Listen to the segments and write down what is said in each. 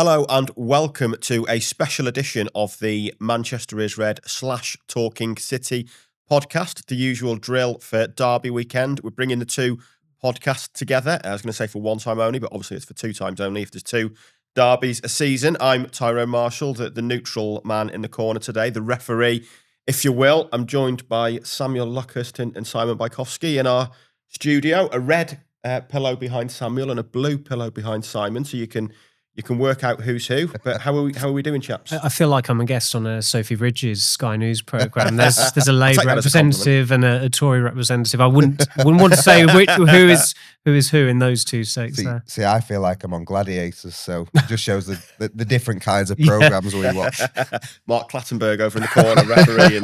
Hello and welcome to a special edition of the Manchester is Red / Talking City podcast. The usual drill for Derby weekend. We're bringing the two podcasts together. I was going to say for one time only, but obviously it's for two times only if there's two derbies a season. I'm Tyrone Marshall, the neutral man in the corner today, the referee, if you will. I'm joined by Samuel Luckhurst and Simon Bajkowski in our studio. A red pillow behind Samuel and a blue pillow behind Simon, so you can work out who's who. But how are we doing, chaps? I feel like I'm a guest on a Sophie Bridges Sky News programme. There's a Labour representative and a Tory representative. I wouldn't want to say who is who in those two states. See, I feel like I'm on Gladiators, so it just shows the different kinds of programmes we watch. Mark Clattenburg over in the corner, referee in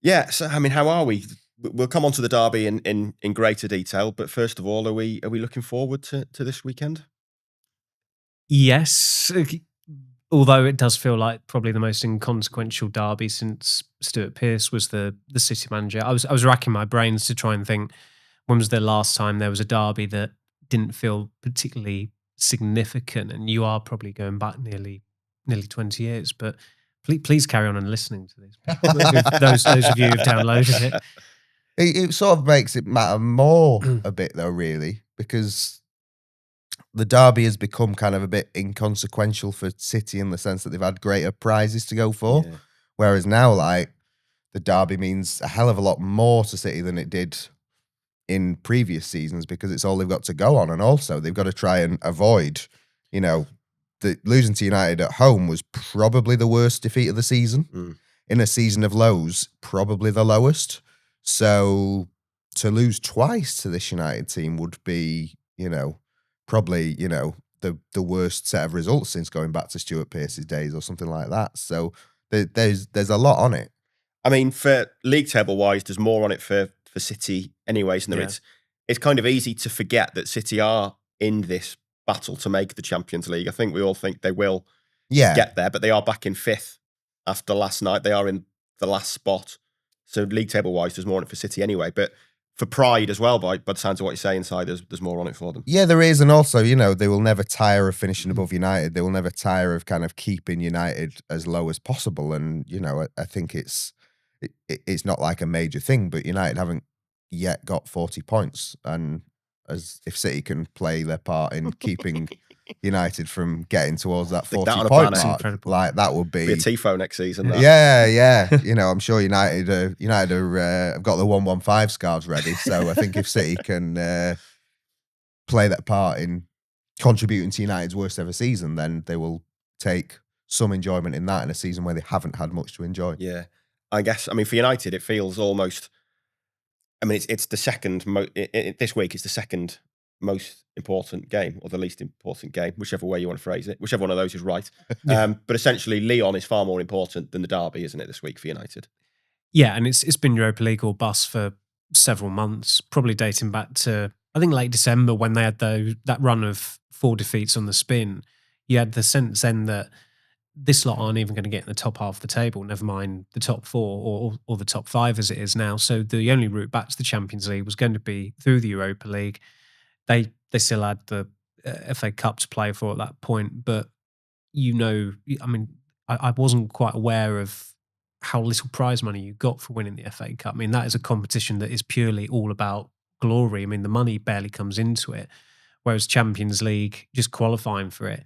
there. So I mean, how are we? We'll come on to the derby in greater detail, but first of all, are we looking forward to this weekend? Yes, although it does feel like probably the most inconsequential derby since Stuart Pearce was the City manager. I was racking my brains to try and think when was the last time there was a derby that didn't feel particularly significant, and you are probably going back nearly 20 years. But please carry on and listening to this. those of you who've downloaded it. It sort of makes it matter more a bit though, really, because the derby has become kind of a bit inconsequential for City in the sense that they've had greater prizes to go for. Yeah. Whereas now, like, the derby means a hell of a lot more to City than it did in previous seasons because it's all they've got to go on. And also they've got to try and avoid, losing to United at home was probably the worst defeat of the season. In a season of lows, probably the lowest. So to lose twice to this United team would be, probably, the worst set of results since going back to Stuart Pearce's days or something like that. So there's a lot on it. I mean, for league table wise, there's more on it for City anyway, isn't there? Yeah. It's kind of easy to forget that City are in this battle to make the Champions League. I think we all think they will get there, but they are back in fifth after last night. They are in the last spot. So league table wise, there's more on it for City anyway. But for pride as well, by the sounds of what you say inside, there's more on it for them. Yeah, there is. And also, they will never tire of finishing above United. They will never tire of kind of keeping United as low as possible. And, I think it's not like a major thing, but United haven't yet got 40 points. And as if City can play their part in keeping United from getting towards that 40-point mark, like that would be a TIFO next season. That. Yeah. I'm sure United have got the 115 scarves ready. So I think if City can play that part in contributing to United's worst ever season, then they will take some enjoyment in that in a season where they haven't had much to enjoy. Yeah, I guess. I mean, for United, it feels almost. I mean, it's the second. This week is the second most important game, or the least important game, whichever way you want to phrase it. Whichever one of those is right. But essentially, Lyon is far more important than the derby, isn't it, this week for United? Yeah, and it's been Europa League or bust for several months, probably dating back to, I think, late December when they had that run of 4 defeats on the spin. You had the sense then that this lot aren't even going to get in the top half of the table, never mind the top 4 or the top 5 as it is now. So the only route back to the Champions League was going to be through the Europa League. They still had the FA Cup to play for at that point, but I mean, I wasn't quite aware of how little prize money you got for winning the FA Cup. I mean, that is a competition that is purely all about glory. I mean, the money barely comes into it, whereas Champions League, just qualifying for it,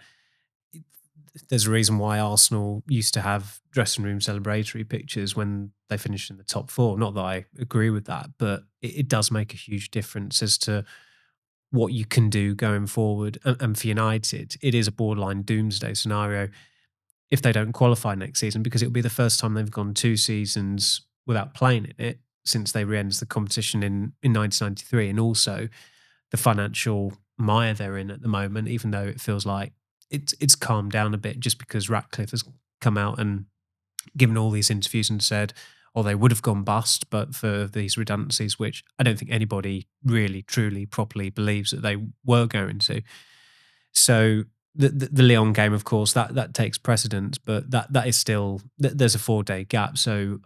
there's a reason why Arsenal used to have dressing room celebratory pictures when they finished in the top 4. Not that I agree with that, but it does make a huge difference as to what you can do going forward. And for United, it is a borderline doomsday scenario if they don't qualify next season, because it'll be the first time they've gone 2 seasons without playing in it since they re-entered the competition in 1993. And also the financial mire they're in at the moment, even though it feels like it's calmed down a bit just because Ratcliffe has come out and given all these interviews and said, they would have gone bust, but for these redundancies, which I don't think anybody really, truly, properly believes that they were going to. So the Lyon game, of course, that takes precedence, but that is still, there's a 4-day gap. So,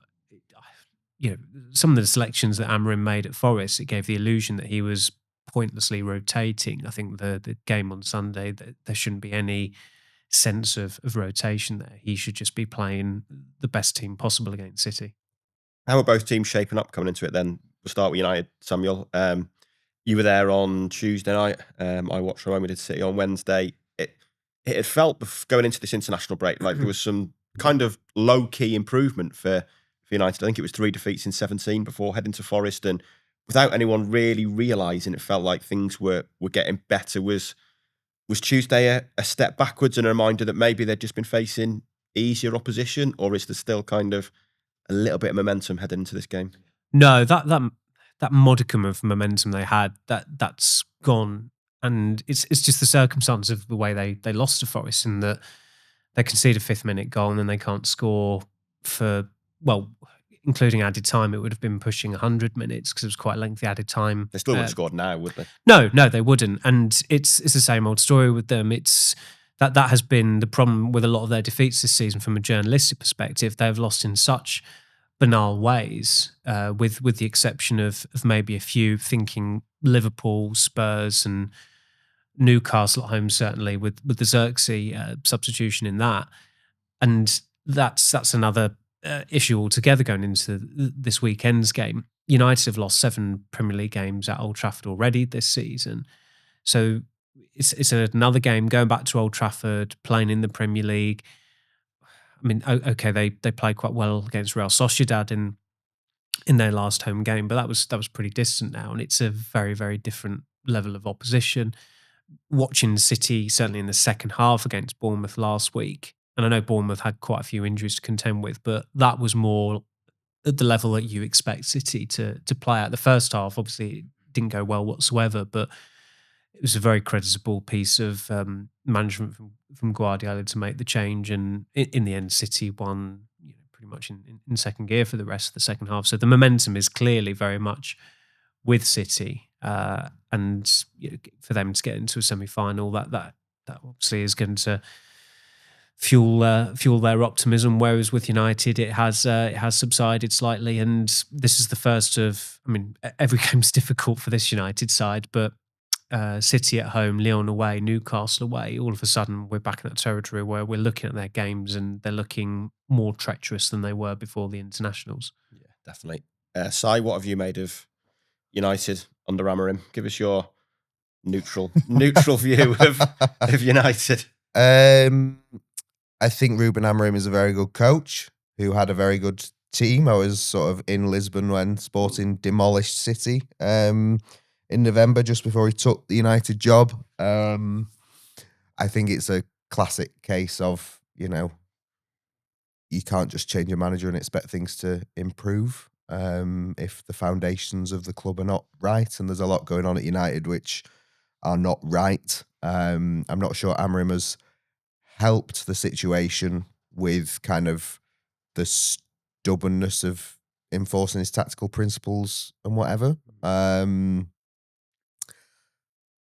some of the selections that Amorim made at Forest, it gave the illusion that he was pointlessly rotating. I think the game on Sunday, there shouldn't be any sense of rotation there. He should just be playing the best team possible against City. How are both teams shaping up coming into it then? We'll start with United, Samuel. You were there on Tuesday night. I watched from home. We did City on Wednesday. It had felt going into this international break like there was some kind of low-key improvement for United. I think it was 3 defeats in 17 before heading to Forest, and without anyone really realising, it felt like things were getting better. Was Tuesday a step backwards and a reminder that maybe they'd just been facing easier opposition, or is there still kind of a little bit of momentum heading into this game? No, that modicum of momentum they had, that's gone. And it's just the circumstance of the way they lost to Forest, in that they concede a 5th-minute goal and then they can't score for, well, including added time, it would have been pushing 100 minutes because it was quite a lengthy added time. They still wouldn't have scored now, would they? No, they wouldn't. And it's the same old story with them. It's that has been the problem with a lot of their defeats this season from a journalistic perspective. They've lost in such banal ways, with the exception of maybe a few, thinking Liverpool, Spurs and Newcastle at home, certainly with the Xerxes substitution in that. And that's another issue altogether going into this weekend's game. United have lost 7 Premier League games at Old Trafford already this season. So it's another game going back to Old Trafford, playing in the Premier League. I mean, okay, they played quite well against Real Sociedad in their last home game, but that was pretty distant now, and it's a very, very different level of opposition. Watching City, certainly in the second half against Bournemouth last week, and I know Bournemouth had quite a few injuries to contend with, but that was more at the level that you expect City to play at. The first half, obviously, it didn't go well whatsoever, but it was a very creditable piece of management from Guardiola to make the change, and in the end, City won pretty much in second gear for the rest of the second half. So the momentum is clearly very much with City, and for them to get into a semi-final, that obviously is going to fuel their optimism. Whereas with United, it has subsided slightly, and this is the first of. I mean, every game's difficult for this United side, but City at home, Lyon away, Newcastle away, all of a sudden we're back in that territory where we're looking at their games and they're looking more treacherous than they were before the internationals. Yeah, definitely. Si, what have you made of United under Amorim? Give us your neutral view of United. I think Ruben Amorim is a very good coach who had a very good team. I was sort of in Lisbon when Sporting demolished City in November, just before he took the United job. I think it's a classic case of, you can't just change a manager and expect things to improve if the foundations of the club are not right. And there's a lot going on at United which are not right. I'm not sure Amorim has helped the situation with kind of the stubbornness of enforcing his tactical principles and whatever.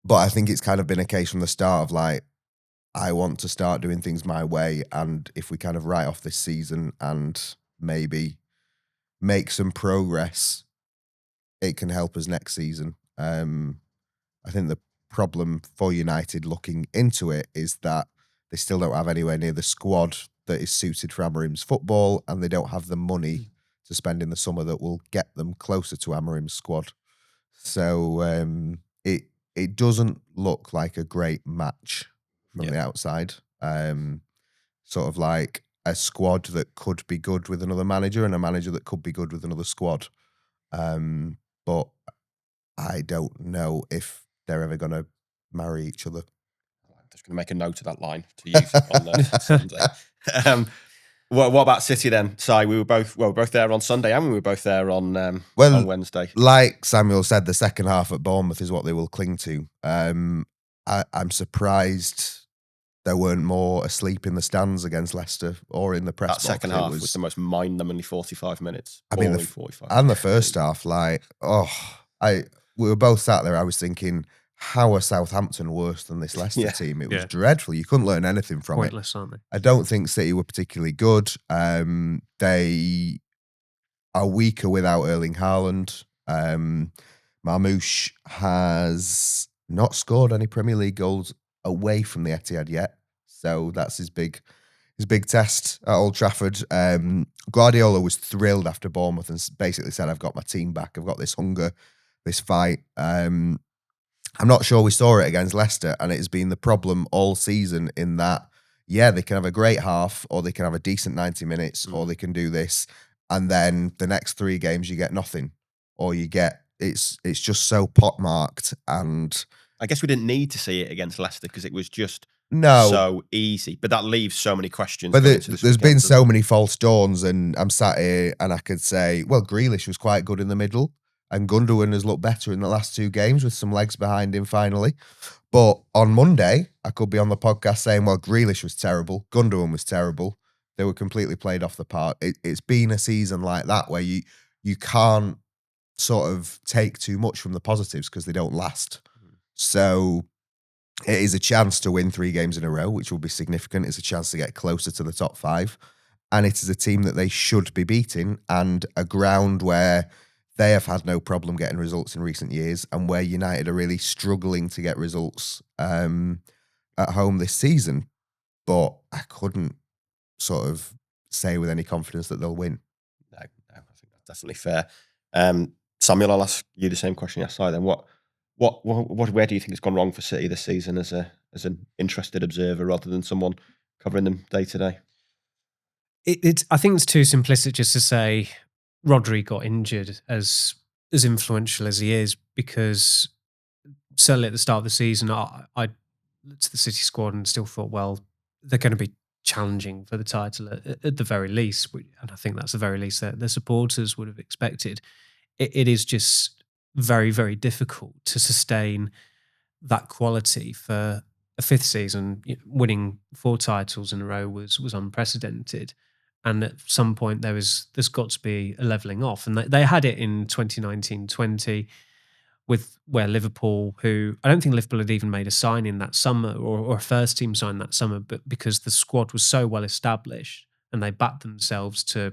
But I think it's kind of been a case from the start of like, I want to start doing things my way, and if we kind of write off this season and maybe make some progress, it can help us next season. I think the problem for United looking into it is that they still don't have anywhere near the squad that is suited for Amorim's football, and they don't have the money to spend in the summer that will get them closer to Amorim's squad. So it doesn't look like a great match from the outside. Sort of like a squad that could be good with another manager and a manager that could be good with another squad. But I don't know if they're ever going to marry each other. I'm just going to make a note of that line to use on Sunday. What about City then? Si, we were both there on Sunday, and we were both there on Wednesday. Like Samuel said, the second half at Bournemouth is what they will cling to. I'm surprised there weren't more asleep in the stands against Leicester or in the press box. That second half was the most mind-numbingly 45 minutes. I mean, 45 and the first half, we were both sat there. I was thinking, how are Southampton worse than this Leicester team? It was dreadful. You couldn't learn anything from Pointless, aren't they? I don't think City were particularly good. They are weaker without Erling Haaland. Marmoush has not scored any Premier League goals away from the Etihad yet. So that's his big test at Old Trafford. Guardiola was thrilled after Bournemouth and basically said, I've got my team back. I've got this hunger, this fight. I'm not sure we saw it against Leicester, and it has been the problem all season in that, yeah, they can have a great half, or they can have a decent 90 minutes, or they can do this, and then the next 3 games you get nothing, or you get, it's just so pot-marked, and I guess we didn't need to see it against Leicester because it was just no, so easy. But that leaves so many questions. but going into this there's weekend, been doesn't so it? many false dawns, and I'm sat here and I could say, well, Grealish was quite good in the middle, and Gundogan has looked better in the last 2 games with some legs behind him finally. But on Monday, I could be on the podcast saying, well, Grealish was terrible, Gundogan was terrible. They were completely played off the park. It's been a season like that where you can't sort of take too much from the positives because they don't last. So it is a chance to win 3 games in a row, which will be significant. It's a chance to get closer to the top 5. And it is a team that they should be beating, and a ground where they have had no problem getting results in recent years, and where United are really struggling to get results at home this season. But I couldn't sort of say with any confidence that they'll win. No, I think that's definitely fair. Samuel, I'll ask you the same question yesterday. Then, where do you think it's gone wrong for City this season as an interested observer rather than someone covering them day to day? I think it's too simplistic just to say Rodri got injured, as influential as he is, because certainly at the start of the season, I looked at the City squad and still thought, well, they're going to be challenging for the title at the very least, and I think that's the very least that the supporters would have expected. It is just very, very difficult to sustain that quality for a 5th season. Winning 4 titles in a row was unprecedented. And at some point, there's got to be a levelling off. And they had it in 2019-20 where Liverpool, who I don't think Liverpool had even made a sign in that summer or a first team sign that summer, but because the squad was so well established and they backed themselves to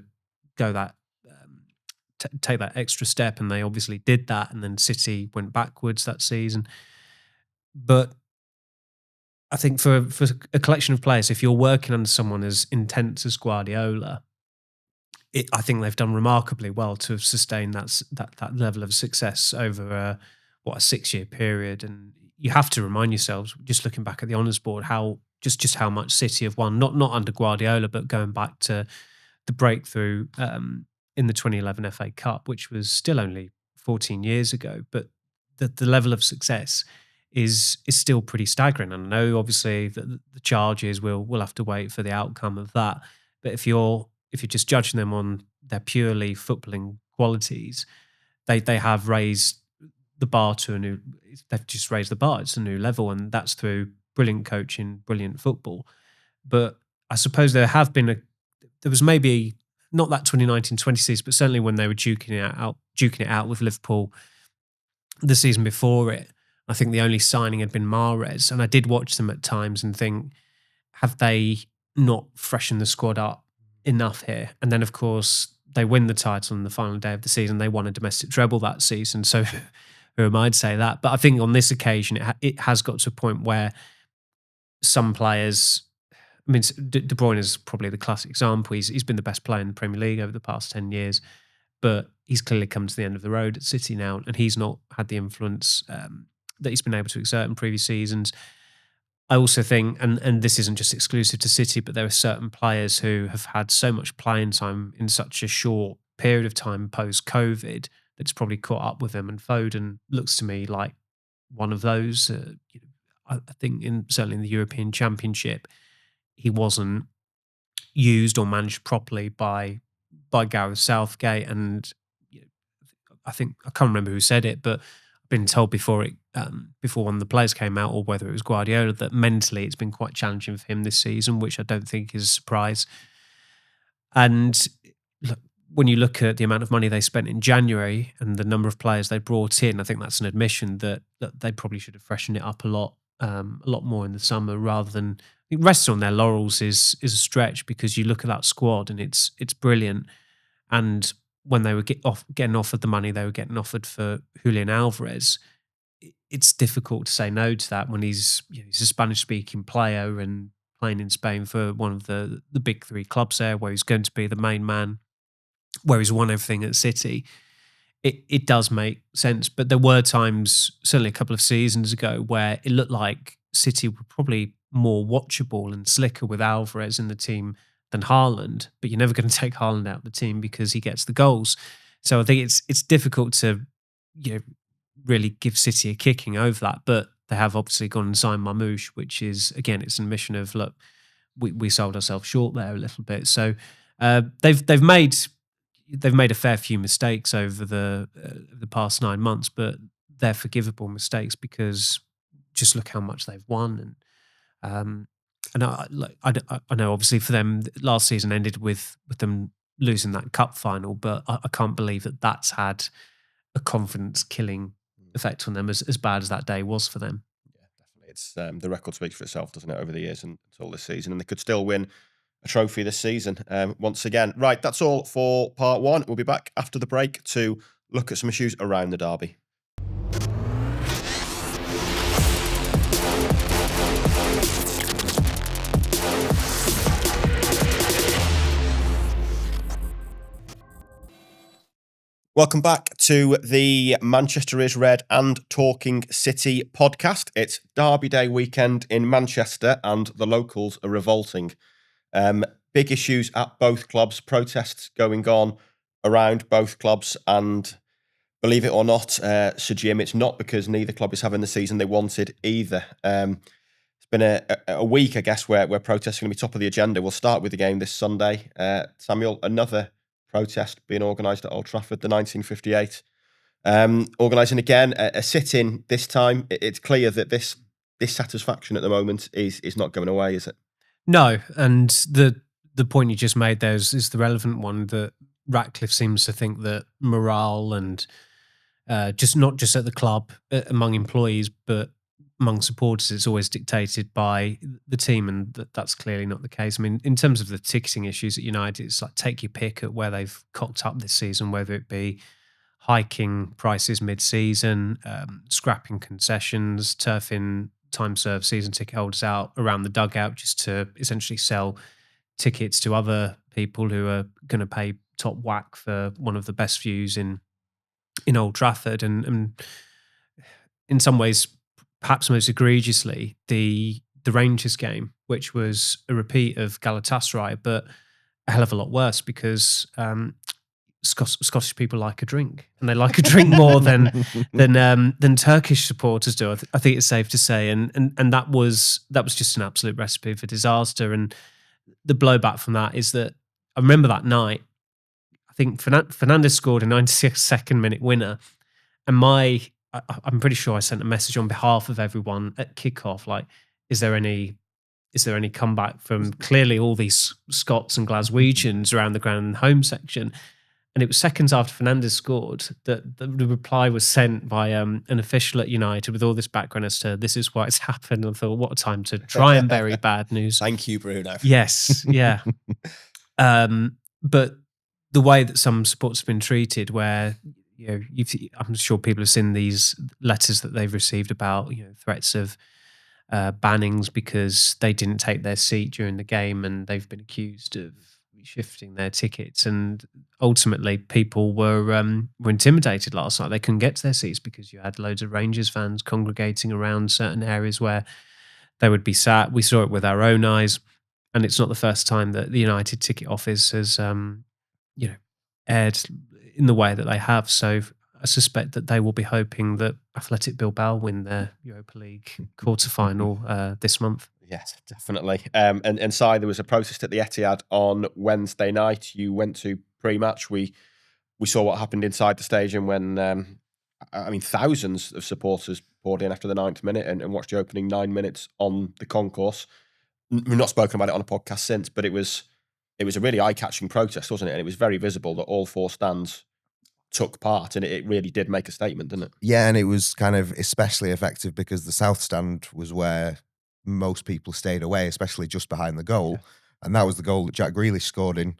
go that, take that extra step. And they obviously did that. And then City went backwards that season. But I think for a collection of players, if you're working under someone as intense as Guardiola, I think they've done remarkably well to have sustained that level of success over a 6-year period. And you have to remind yourselves, just looking back at the honours board, how just how much City have won, not under Guardiola, but going back to the breakthrough in the 2011 FA Cup, which was still only 14 years ago. But the level of success is still pretty staggering. And I know obviously that the charges we'll have to wait for the outcome of that. But if you're just judging them on their purely footballing qualities, they have raised the bar to they've just raised the bar. It's a new level, and that's through brilliant coaching, brilliant football. But I suppose there was maybe not that 2019-20 season, but certainly when they were duking it out with Liverpool the season before it. I think the only signing had been Mahrez, and I did watch them at times and think, have they not freshened the squad up enough here? And then, of course, they win the title on the final day of the season. They won a domestic treble that season, so who am I to say that? But I think on this occasion, it has got to a point where some players, I mean, De Bruyne is probably the classic example. He's been the best player in the Premier League over the past 10 years, but he's clearly come to the end of the road at City now, and he's not had the influence that he's been able to exert in previous seasons. I also think, and this isn't just exclusive to City, but there are certain players who have had so much playing time in such a short period of time post-COVID that's probably caught up with them. And Foden looks to me like one of those. I think certainly in the European Championship, he wasn't used or managed properly by Gareth Southgate. And I think, I can't remember who said it, but I've been told before one of the players came out, or whether it was Guardiola, that mentally it's been quite challenging for him this season, which I don't think is a surprise. And when you look at the amount of money they spent in January and the number of players they brought in, I think that's an admission that they probably should have freshened it up a lot more in the summer, rather than, I think resting on their laurels is a stretch, because you look at that squad and it's brilliant. And when they were getting offered the money they were getting offered for Julian Alvarez, it's difficult to say no to that when he's a Spanish-speaking player and playing in Spain for one of the big three clubs there, where he's going to be the main man, where he's won everything at City. It does make sense, but there were times, certainly a couple of seasons ago, where it looked like City were probably more watchable and slicker with Alvarez in the team than Haaland. But you're never going to take Haaland out of the team because he gets the goals. So I think it's difficult to really give City a kicking over that. But they have obviously gone and signed Marmoush, which is, again, it's an admission of, look, we sold ourselves short there a little bit. So they've made a fair few mistakes over the past 9 months, but they're forgivable mistakes because just look how much they've won. And I know obviously for them last season ended with them losing that cup final, but I can't believe that that's had a confidence killing effect on them as bad as that day was for them. Yeah, definitely. It's the record speaks for itself, doesn't it, over the years and until this season, and they could still win a trophy this season once again. Right, that's all for part one. We'll be back after the break to look at some issues around the derby. Welcome back to the Manchester is Red and Talking City podcast. It's Derby Day weekend in Manchester and the locals are revolting. Big issues at both clubs, protests going on around both clubs, and believe it or not, Sir Jim, it's not because neither club is having the season they wanted either. It's been a week, I guess, where protests are going to be top of the agenda. We'll start with the game this Sunday. Samuel, another protest being organised at Old Trafford, the 1958. Organising again a sit-in this time. It's clear that this dissatisfaction at the moment is not going away, is it? No, and the point you just made there is the relevant one, that Ratcliffe seems to think that morale and just not just at the club among employees, but among supporters, it's always dictated by the team, and that's clearly not the case. I mean, in terms of the ticketing issues at United, it's like take your pick at where they've cocked up this season, whether it be hiking prices mid-season, scrapping concessions, turfing time-served season ticket holders out around the dugout just to essentially sell tickets to other people who are going to pay top whack for one of the best views in Old Trafford. And in some ways, perhaps most egregiously, the Rangers game, which was a repeat of Galatasaray, but a hell of a lot worse because Scottish people like a drink, and they like a drink more than Turkish supporters do. I think it's safe to say, and that was just an absolute recipe for disaster. And the blowback from that is that I remember that night. I think Fernandes scored a 92nd minute winner, and I'm pretty sure I sent a message on behalf of everyone at kickoff, like, is there any comeback from clearly all these Scots and Glaswegians around the ground home section? And it was seconds after Fernandes scored that the reply was sent by an official at United with all this background as to this is why it's happened. I thought, what a time to try and bury bad news. Thank you, Bruno. Yes, yeah. But the way that some supporters have been treated, where I'm sure people have seen these letters that they've received about threats of bannings because they didn't take their seat during the game, and they've been accused of shifting their tickets. And ultimately, people were intimidated last night. They couldn't get to their seats because you had loads of Rangers fans congregating around certain areas where they would be sat. We saw it with our own eyes, and it's not the first time that the United ticket office has aired in the way that they have. So I suspect that they will be hoping that Athletic Bilbao win their Europa League quarterfinal this month. Yes, definitely. And Si, there was a protest at the Etihad on Wednesday night. You went to pre-match. We saw what happened inside the stadium when, thousands of supporters poured in after the 9th minute and watched the opening 9 minutes on the concourse. We've not spoken about it on a podcast since, but it was a really eye-catching protest, wasn't it? And it was very visible that all four stands took part, and it really did make a statement, didn't it? Yeah, and it was kind of especially effective because the south stand was where most people stayed away, especially just behind the goal. Yeah. And that was the goal that Jack Grealish scored in.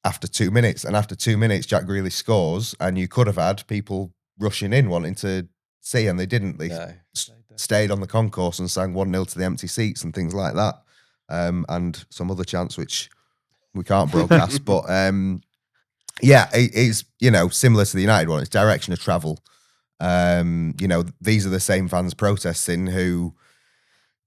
after 2 minutes. And after 2 minutes, Jack Grealish scores, and you could have had people rushing in wanting to see, and they didn't. They stayed on the concourse and sang 1-0 to the empty seats and things like that. And some other chants which we can't broadcast. But yeah, it's, similar to the United one. It's direction of travel. These are the same fans protesting who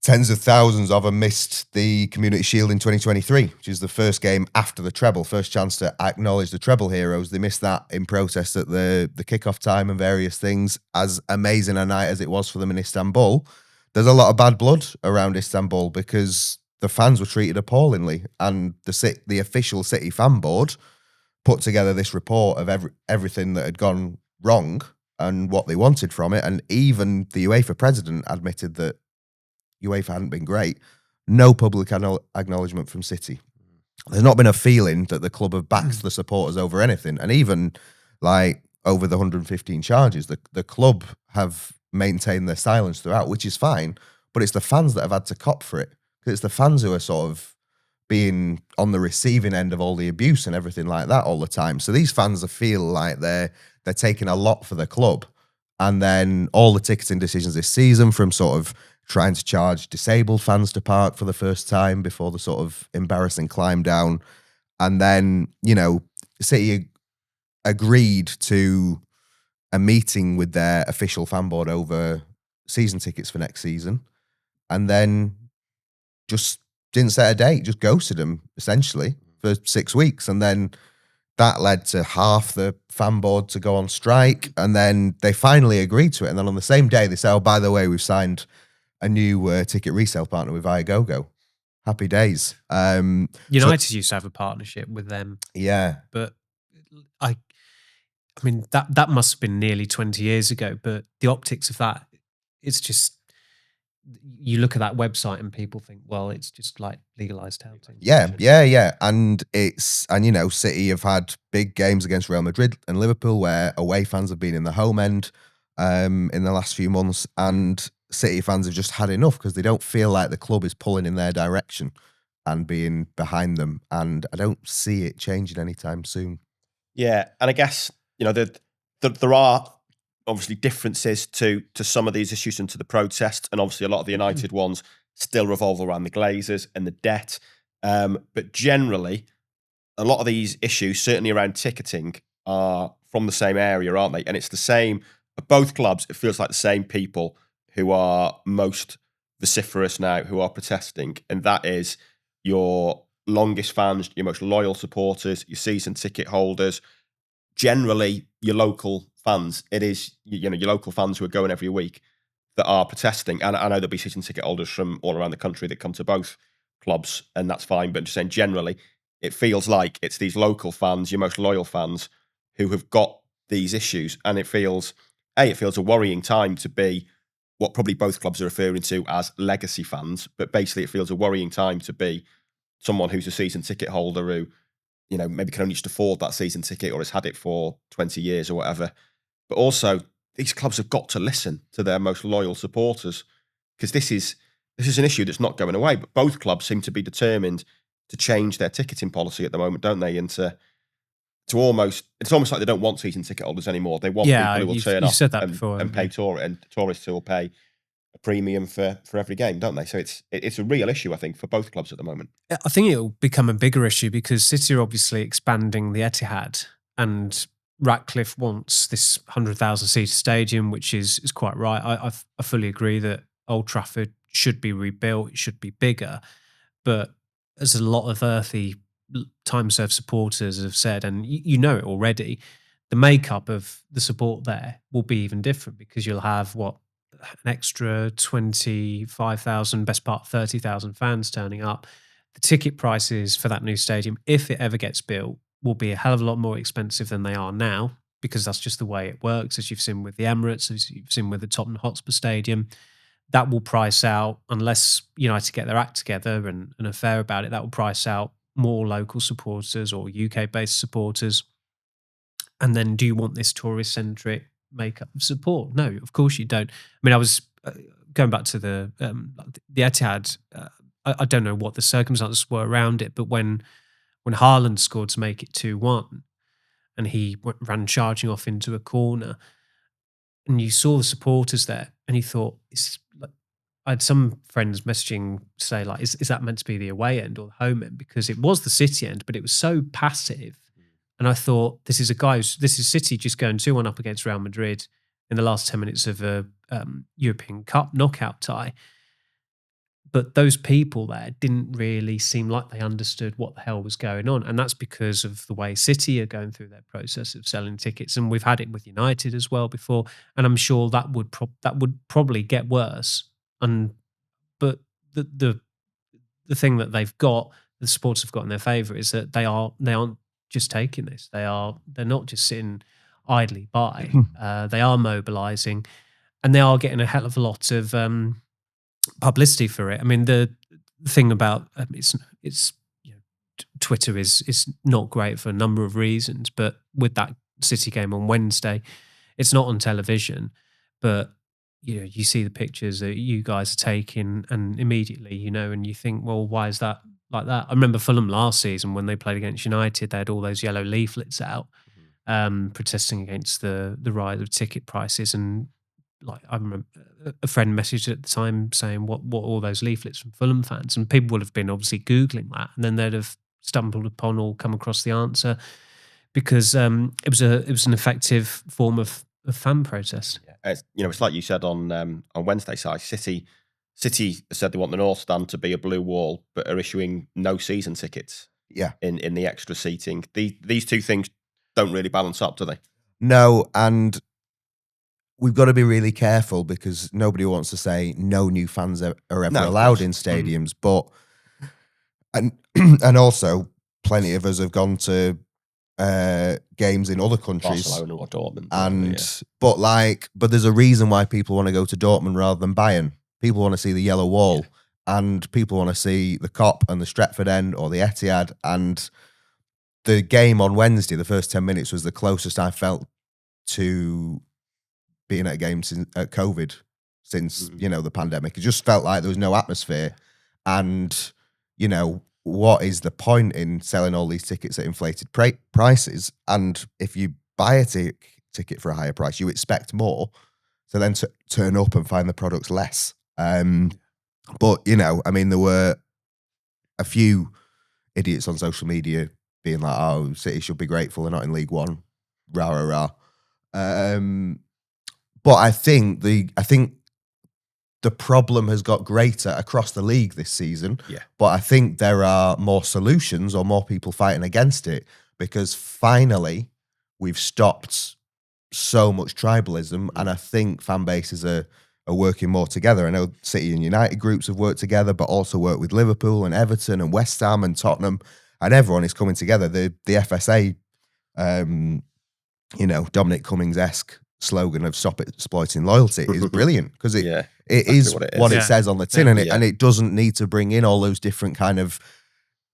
tens of thousands of them missed the Community Shield in 2023, which is the first game after the treble, first chance to acknowledge the treble heroes. They missed that in protest at the kickoff time and various things. As amazing a night as it was for them in Istanbul, there's a lot of bad blood around Istanbul because the fans were treated appallingly, and the official City fan board put together this report of everything that had gone wrong and what they wanted from it. And even the UEFA president admitted that UEFA hadn't been great. No public acknowledgement from City. There's not been a feeling that the club have backed the supporters over anything. And even like over the 115 charges, the club have maintained their silence throughout, which is fine. But it's the fans that have had to cop for it. Because it's the fans who are sort of being on the receiving end of all the abuse and everything like that all the time. So these fans feel like they're taking a lot for the club. And then all the ticketing decisions this season, from sort of trying to charge disabled fans to park for the first time before the sort of embarrassing climb down. And then, City agreed to a meeting with their official fan board over season tickets for next season. And then just didn't set a date, just ghosted them essentially for 6 weeks. And then that led to half the fan board to go on strike. And then they finally agreed to it. And then on the same day, they say, oh, by the way, we've signed a new ticket resale partner with Viagogo. Happy days. United used to have a partnership with them. Yeah. But I mean, that must have been nearly 20 years ago. But the optics of that, it's just, you look at that website and people think, well, it's just like legalized touting. Yeah. And City have had big games against Real Madrid and Liverpool where away fans have been in the home end in the last few months, and City fans have just had enough because they don't feel like the club is pulling in their direction and being behind them. And I don't see it changing anytime soon. Yeah, and I guess, there are obviously differences to some of these issues and to the protests, and obviously a lot of the United ones still revolve around the Glazers and the debt. But generally, a lot of these issues, certainly around ticketing, are from the same area, aren't they? And it's the same at both clubs. It feels like the same people who are most vociferous now, who are protesting, and that is your longest fans, your most loyal supporters, your season ticket holders, generally your local fans. It is, your local fans who are going every week that are protesting. And I know there'll be season ticket holders from all around the country that come to both clubs, and that's fine. But just saying, generally, it feels like it's these local fans, your most loyal fans, who have got these issues. And it feels a worrying time to be what probably both clubs are referring to as legacy fans. But basically, it feels a worrying time to be someone who's a season ticket holder who, maybe can only just afford that season ticket or has had it for 20 years or whatever. But also, these clubs have got to listen to their most loyal supporters, because this is an issue that's not going away. But both clubs seem to be determined to change their ticketing policy at the moment, don't they? And to almost, it's almost like they don't want season ticket holders anymore. They want people who will turn up and pay tourists who will pay a premium for every game, don't they? So it's a real issue, I think, for both clubs at the moment. I think it'll become a bigger issue because City are obviously expanding the Etihad, and Ratcliffe wants this 100,000 seat stadium, which is quite right. I fully agree that Old Trafford should be rebuilt, it should be bigger. But as a lot of earthy time-served supporters have said, and you know it already, the makeup of the support there will be even different, because you'll have an extra 25,000, best part 30,000 fans turning up. The ticket prices for that new stadium, if it ever gets built, will be a hell of a lot more expensive than they are now, because that's just the way it works, as you've seen with the Emirates, as you've seen with the Tottenham Hotspur Stadium. That will price out, unless United get their act together and are fair about it, that will price out more local supporters or UK-based supporters. And then do you want this tourist-centric makeup of support? No, of course you don't. I mean, I was going back to the Etihad. I don't know what the circumstances were around it, but when when Haaland scored to make it 2-1, and he ran charging off into a corner, and you saw the supporters there, and you thought, I had some friends messaging say, like, is that meant to be the away end or the home end? Because it was the City end, but it was so passive. And I thought, this is City just going 2-1 up against Real Madrid in the last 10 minutes of a European Cup knockout tie. But those people there didn't really seem like they understood what the hell was going on. And that's because of the way City are going through their process of selling tickets. And we've had it with United as well before. And I'm sure that would probably get worse. But the thing that the supporters have got in their favour is that they aren't just taking this. They're not just sitting idly by. They are mobilising, and they are getting a hell of a lot of publicity for it. I mean, the thing about it's Twitter is not great for a number of reasons, but with that City game on Wednesday, it's not on television, but you see the pictures that you guys are taking, and immediately, and you think, well, why is that like that? I remember Fulham last season when they played against United, they had all those yellow leaflets out, protesting against the rise of ticket prices. And like, I remember a friend messaged at the time saying, what all those leaflets from Fulham fans? And people would have been obviously Googling that, and then they'd have stumbled upon or come across the answer, because it was an effective form of fan protest. It's like you said on Wednesday, Si. City said they want the North Stand to be a blue wall, but are issuing no season tickets. Yeah, in the extra seating. These two things don't really balance up, do they? No, and we've got to be really careful, because nobody wants to say no new fans are ever allowed in stadiums. But and also plenty of us have gone to games in other countries, Barcelona or Dortmund, but there's a reason why people want to go to Dortmund rather than Bayern. People want to see the yellow wall, and people want to see the Kop and the Stretford end or the Etihad. And the game on Wednesday, the first 10 minutes, was the closest I felt to being at a game at COVID since the pandemic. It just felt like there was no atmosphere, and what is the point in selling all these tickets at inflated prices? And if you buy a ticket for a higher price, you expect more, so then to turn up and find the product's less. But I mean, there were a few idiots on social media being like, "Oh, City should be grateful they're not in League One." Rah rah rah. But I think the problem has got greater across the league this season. Yeah. But I think there are more solutions or more people fighting against it, because finally we've stopped so much tribalism, and I think fan bases are working more together. I know City and United groups have worked together, but also worked with Liverpool and Everton and West Ham and Tottenham, and everyone is coming together. The FSA, Dominic Cummings-esque slogan of "Stop Exploiting Loyalty" is brilliant, because it is what it says on the tin, and it doesn't need to bring in all those different kind of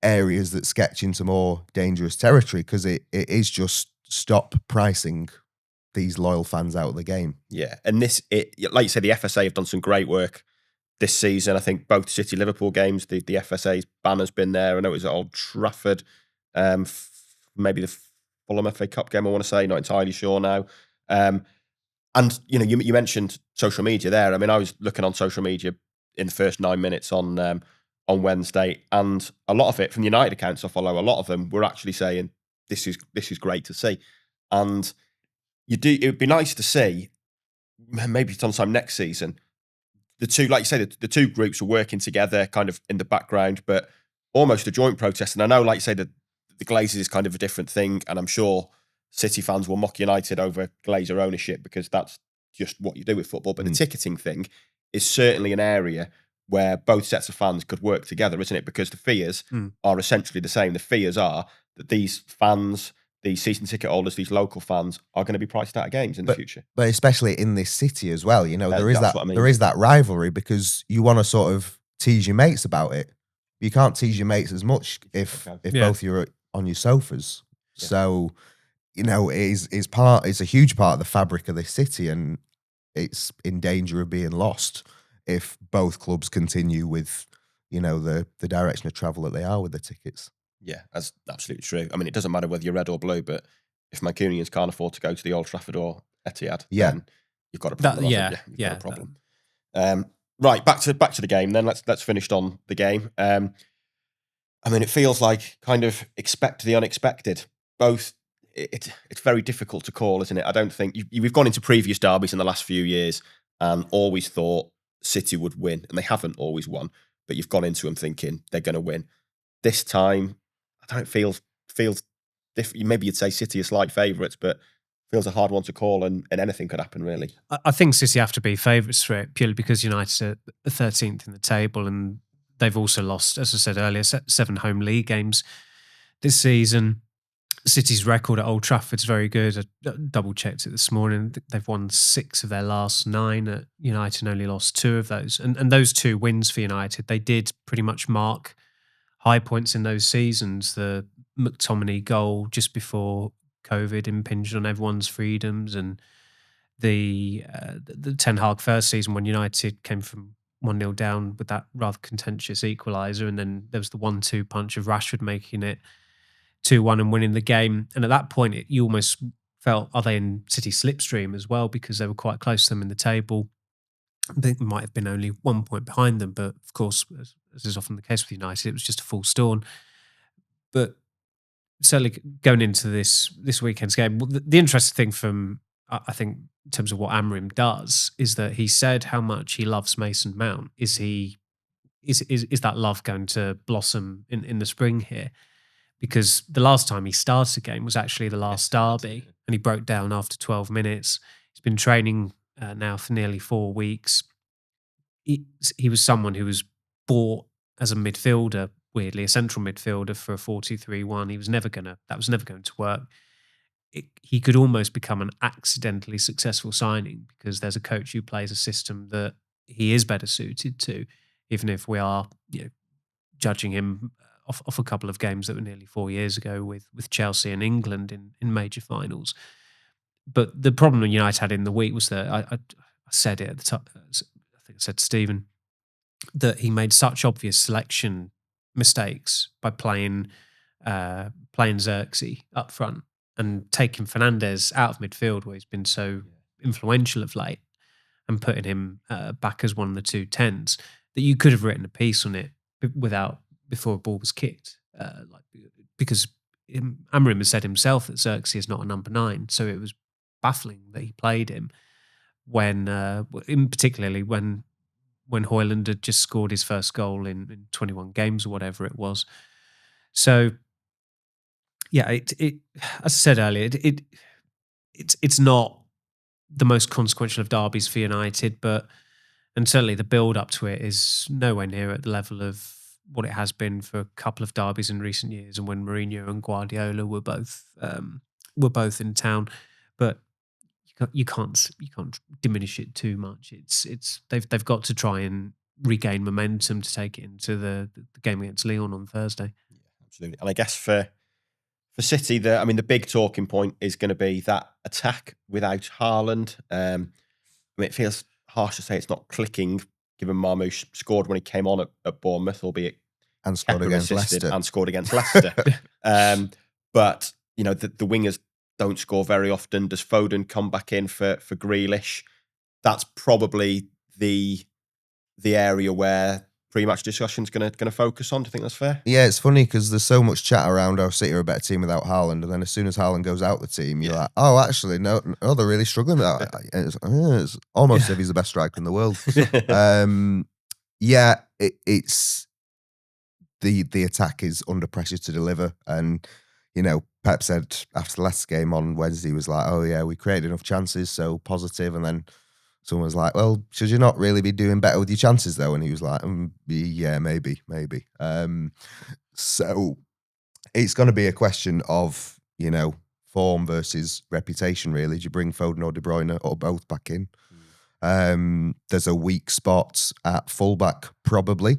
areas that sketch into more dangerous territory, because it is just stop pricing these loyal fans out of the game. Yeah, and like you said, the FSA have done some great work this season. I think both City Liverpool games, the FSA's banner's been there. I know it was at Old Trafford, maybe the Fulham FA Cup game, I want to say, not entirely sure now. And you mentioned social media there. I mean, I was looking on social media in the first 9 minutes on Wednesday, and a lot of it from United accounts I follow, a lot of them were actually saying this is great to see. And it would be nice to see, maybe sometime next season, the two, like you say, the two groups are working together kind of in the background, but almost a joint protest. And I know, like you say, the Glazers is kind of a different thing, and I'm sure City fans will mock United over Glazer ownership, because that's just what you do with football. But the ticketing thing is certainly an area where both sets of fans could work together, isn't it? Because the fears are essentially the same. The fears are that these fans, these season ticket holders, these local fans are going to be priced out of games in the future. But especially in this city as well, there is that rivalry, because you want to sort of tease your mates about it. You can't tease your mates as much if both you're on your sofas. Yeah. So, it's a huge part of the fabric of this city, and it's in danger of being lost if both clubs continue with, the direction of travel that they are with the tickets. Yeah, that's absolutely true. I mean, it doesn't matter whether you're red or blue, but if Mancunians can't afford to go to the Old Trafford or Etihad, then you've got a problem, haven't you? You've got a problem. Right, back to the game then. Let's finish on the game. I mean, it feels like kind of expect the unexpected. Both, it's very difficult to call, isn't it? I don't think we've gone into previous derbies in the last few years and always thought City would win, and they haven't always won. But you've gone into them thinking they're going to win. This time, I don't feels different. Maybe you'd say City are slight favourites, but feels a hard one to call, and anything could happen really. I think City have to be favourites for it purely because United are 13th in the table, and they've also lost, as I said earlier, 7 home league games this season. City's record at Old Trafford is very good. I double checked it this morning. They've won 6 of their last 9 at United, and only lost 2 of those. And those 2 wins for United, they did pretty much mark high points in those seasons. The McTominay goal just before COVID impinged on everyone's freedoms, and the Ten Hag first season when United came from 1-0 down with that rather contentious equaliser, and then there was the 1-2 punch of Rashford making it 2-1 and winning the game. And at that point, you almost felt, are they in City slipstream as well? Because they were quite close to them in the table. They might have been only 1 point behind them, but of course, as is often the case with United, it was just a full storm. But certainly going into this weekend's game, the interesting thing from, I think, in terms of what Amorim does, is that he said how much he loves Mason Mount. Is that love going to blossom in the spring here? Because the last time he started a game was actually the last derby, and he broke down after 12 minutes. He's been training now for nearly 4 weeks. He was someone who was bought as a midfielder, weirdly, a central midfielder for a 4-2-3-1. That was never going to work. He could almost become an accidentally successful signing because there's a coach who plays a system that he is better suited to, even if we are judging him off a couple of games that were nearly 4 years ago with Chelsea and England in major finals. But the problem United had in the week was that I said it at the top. I think I said to Stephen that he made such obvious selection mistakes by playing Xerxes up front and taking Fernandes out of midfield, where he's been so influential of late, and putting him back as one of the 2 10s, that you could have written a piece on it before a ball was kicked, because Amorim has said himself that Xerxes is not a number 9, so it was baffling that he played him particularly when Haaland had just scored his first goal in 21 games or whatever it was. So, yeah, it as I said earlier, it's not the most consequential of derbies for United, and certainly the build up to it is nowhere near at the level of what it has been for a couple of derbies in recent years, and when Mourinho and Guardiola were both in town. But you can't diminish it too much. They've got to try and regain momentum to take it into the game against Lyon on Thursday. Yeah, absolutely. And I guess for City, the big talking point is going to be that attack without Haaland. It feels harsh to say it's not clicking, given Marmoush scored when he came on at Bournemouth, albeit and scored against Leicester. And scored against Leicester. But the wingers don't score very often. Does Foden come back in for Grealish? That's probably the area where pre-match discussion's going to focus on. Do you think that's fair? Yeah, it's funny because there's so much chat around how City are a better team without Haaland, and then as soon as Haaland goes out the team, you're like, oh, actually, no, they're really struggling with that. It's almost as if he's the best striker in the world. It's the attack is under pressure to deliver, and Pep said after the last game on Wednesday, he was like, oh yeah, we created enough chances, so positive, and then someone was like, well, should you not really be doing better with your chances though? And he was like, yeah, maybe. So it's going to be a question of, form versus reputation, really. Do you bring Foden or De Bruyne or both back in? There's a weak spot at fullback, probably.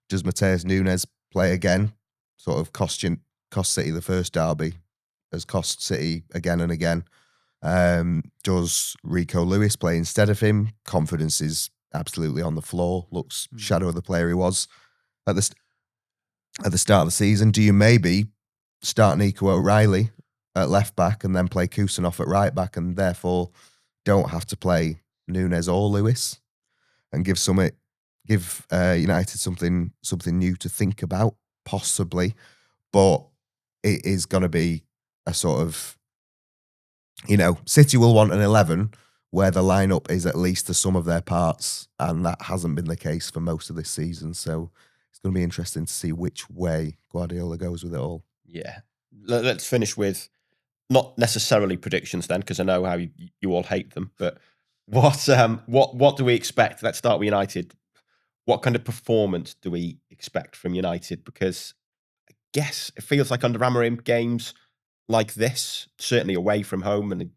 Does Mateus Nunes play again? Sort of cost City the first derby, has cost City again and again. Does Rico Lewis play instead of him? Confidence is absolutely on the floor. Looks shadow of the player he was at the at the start of the seaon? Do you maybe start Nico O'Reilly at left back and then play Kusanov at right back, and therefore don't have to play Nunes or Lewis, and give United something new to think about, possibly? But it is going to be a sort of, City will want an 11 where the lineup is at least the sum of their parts, and that hasn't been the case for most of this season. So it's going to be interesting to see which way Guardiola goes with it all. Yeah. Let's finish with not necessarily predictions then, because I know how you all hate them. But what do we expect? Let's start with United. What kind of performance do we expect from United? Because I guess it feels like under Amorim, games like this, certainly away from home and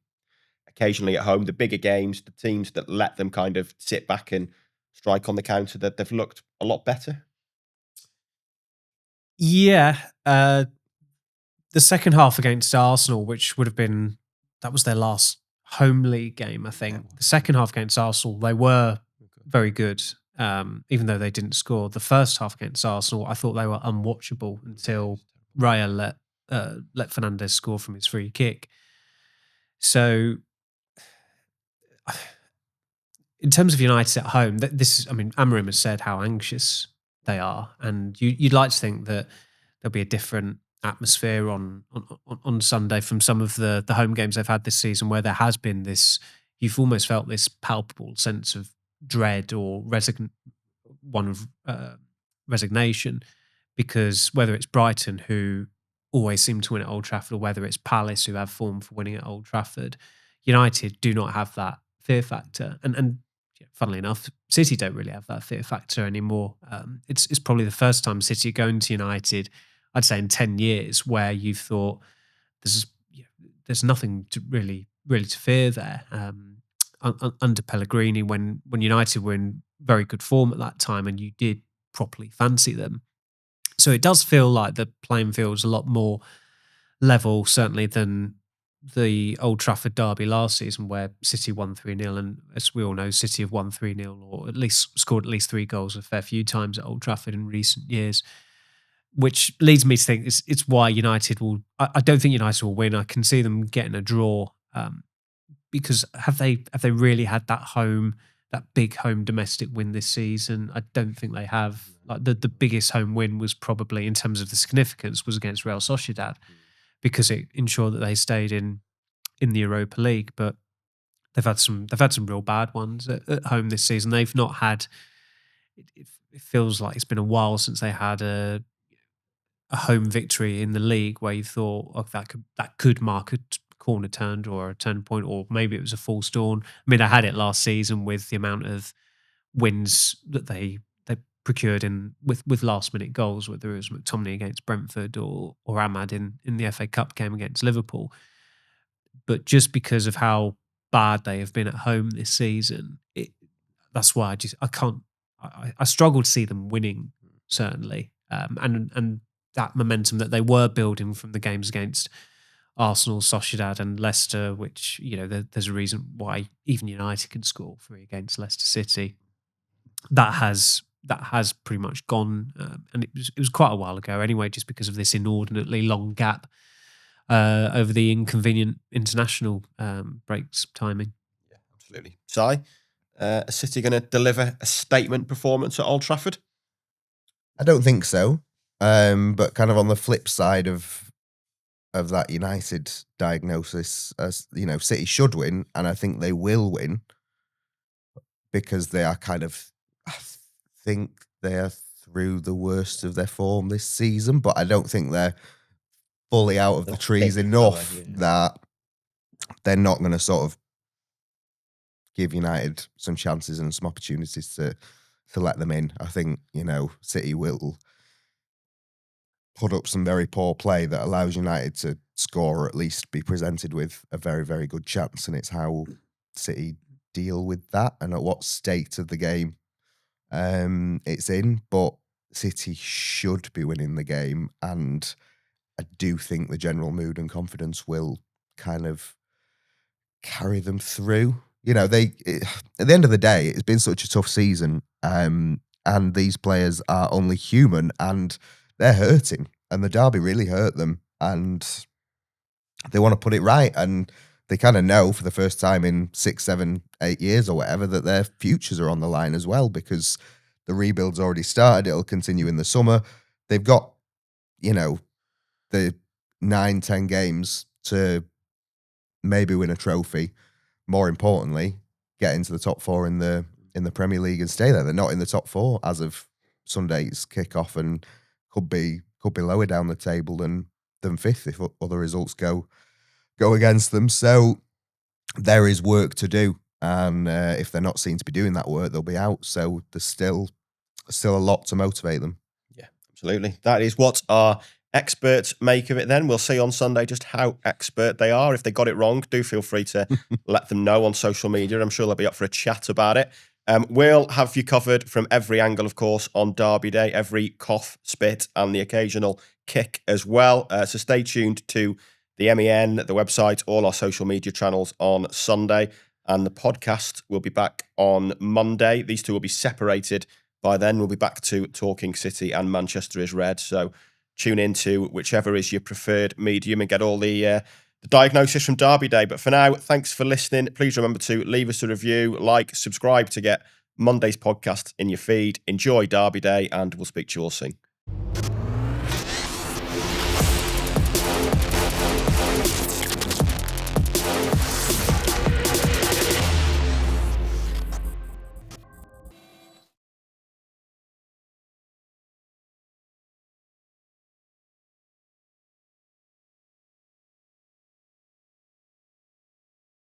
occasionally at home, the bigger games, the teams that let them kind of sit back and strike on the counter, that they've looked a lot better. Yeah. The second half against Arsenal, which would have been, that was their last home league game, I think. The second half against Arsenal, they were very good, even though they didn't score. The first half against Arsenal, I thought they were unwatchable until Raya let Fernandes score from his free kick. So, in terms of United at home, Amorim has said how anxious they are, and you'd like to think that there'll be a different atmosphere on Sunday from some of the home games they've had this season, where there has been this, you've almost felt this palpable sense of dread or resignation, because whether it's Brighton, who always seem to win at Old Trafford, or whether it's Palace, who have form for winning at Old Trafford, United do not have that fear factor. And funnily enough, City don't really have that fear factor anymore. It's probably the first time City are going to United, I'd say, in 10 years, where you've thought there's nothing to really to fear there. Under Pellegrini, when United were in very good form at that time, and you did properly fancy them. So it does feel like the playing field's a lot more level, certainly, than the Old Trafford derby last season, where City won 3-0, and as we all know, City have won 3-0, or at least scored at least 3 goals a fair few times at Old Trafford in recent years, which leads me to think it's why United will. I don't think United will win. I can see them getting a draw, because have they really had that big home domestic win this season? I don't think they have. Like the biggest home win was probably, in terms of the significance, was against Real Sociedad, because it ensured that they stayed in the Europa League. But they've had some real bad ones at home this season. They've not had. It feels like it's been a while since they had a home victory in the league where you thought, oh, that could mark a corner turned or a turning point, or maybe it was a false dawn. I mean, they had it last season with the amount of wins that they procured with last minute goals, whether it was McTominay against Brentford or Ahmad in the FA Cup game against Liverpool. But just because of how bad they have been at home this season, that's why I struggle to see them winning, certainly, and that momentum that they were building from the games against Arsenal, Sociedad and Leicester, which, there's a reason why even United can score 3 against Leicester City. That has pretty much gone, and it was quite a while ago anyway, just because of this inordinately long gap over the inconvenient international breaks timing. Yeah, absolutely. Si, are City going to deliver a statement performance at Old Trafford? I don't think so. But kind of on the flip side of that United diagnosis, as City should win, and I think they will win, because they are I think they are through the worst of their form this season, but I don't think they're fully out of the trees enough that they're not going to sort of give United some chances and some opportunities to let them in. I think, City will put up some very poor play that allows United to score, or at least be presented with a very, very good chance. And it's how City deal with that and at what state of the game it's in. But City should be winning the game, and I do think the general mood and confidence will kind of carry them through. At the end of the day, it's been such a tough season, and these players are only human, and they're hurting, and the derby really hurt them, and they want to put it right, and they kind of know for the first time in 6, 7, 8 years or whatever that their futures are on the line as well, because the rebuild's already started. It'll continue in the summer. They've got, the 9, 10 games to maybe win a trophy. More importantly, get into the top 4 in the Premier League and stay there. They're not in the top 4 as of Sunday's kickoff, and could be lower down the table than 5th if other results go against them. So there is work to do, and if they're not seen to be doing that work, they'll be out. So there's still a lot to motivate them. Yeah, absolutely. That is what our experts make of it then. We'll see on Sunday just how expert they are. If they got it wrong, do feel free to let them know on social media. I'm sure they'll be up for a chat about it. We'll have you covered from every angle, of course, on Derby Day, every cough, spit, and the occasional kick as well. So stay tuned to the MEN, the website, all our social media channels on Sunday, and the podcast will be back on Monday. These two will be separated by then. We'll be back to Talking City and Manchester is Red. So tune into whichever is your preferred medium and get all the diagnosis from Derby Day. But for now, thanks for listening. Please remember to leave us a review, like, subscribe to get Monday's podcast in your feed. Enjoy Derby Day, and we'll speak to you all soon.